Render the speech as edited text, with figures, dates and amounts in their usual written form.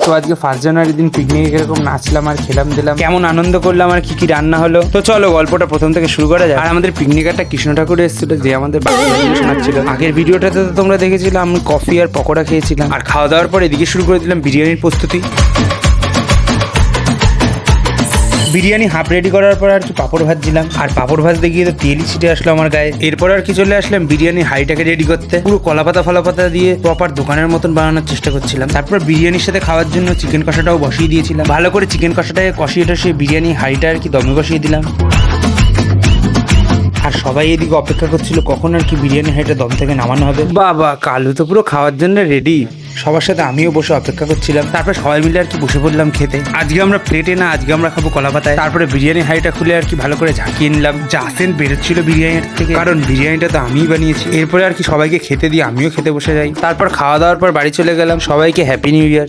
তো আজকে 1 জানুয়ারি দিন পিকনিকে কিরকম নাচলাম আর খেলাম দিলাম, কেমন আনন্দ করলাম আর কি কি রান্না হলো, তো চলো গল্পটা প্রথম থেকে শুরু করা যায়। আর আমাদের পিকনিকারটা কৃষ্ণ ঠাকুর এসেছিল, যে আমাদের শোনাচ্ছিল। আগের ভিডিওটাতে তো তোমরা দেখেছিলাম আমি কফি আর পকোড়া খেয়েছিলাম, আর খাওয়া দাওয়ার পর এদিকে শুরু করে দিলাম বিরিয়ানির প্রস্তুতি। বিরিয়ানি হাফ রেডি করার পর আর কি পাপড় ভাজছিলাম, আর পাপড় ভাজতে গিয়ে তো তেলই ছিটে আসলো আমার গায়ে। এরপর আর কি চলে আসলাম বিরিয়ানি হাঁড়িটাকে রেডি করতে, পুরো কলাপাতা ফলাপাতা দিয়ে প্রপার দোকানের মতন বানানোর চেষ্টা করছিলাম। তারপর বিরিয়ানির সাথে খাওয়ার জন্য চিকেন কষাটাও বসিয়ে দিয়েছিলাম, ভালো করে চিকেন কষাটাকে কষিয়ে টষিয়ে বিরিয়ানি হাঁড়িটা আর কি দমে বসিয়ে দিলাম। আর সবাই এদিকে অপেক্ষা করছিল কখন আর কি বিরিয়ানি হাঁড়িটা দম থেকে নামানো হবে। বাবা, কালু তো পুরো খাওয়ার জন্য রেডি, সবার সাথে আমিও বসে অপেক্ষা করছিলাম। তারপর সবাই মিলে আর কি বসে পড়লাম খেতে। আজকে আমরা প্লেটে না, আজকে আমরা খাবো কলা পাতায়। তারপরে বিরিয়ানি হাঁড়িটা খুলে আর কি ভালো করে ঝাঁকিয়ে নিলাম, যা সেন্ট বেরোচ্ছিল বিরিয়ানির থেকে, কারণ বিরিয়ানিটা তো আমিই বানিয়েছি। এরপরে আর কি সবাইকে খেতে দিয়ে আমিও খেতে বসে যাই। তারপর খাওয়া দাওয়ার পর বাড়ি চলে গেলাম। সবাইকে হ্যাপি নিউ ইয়ার।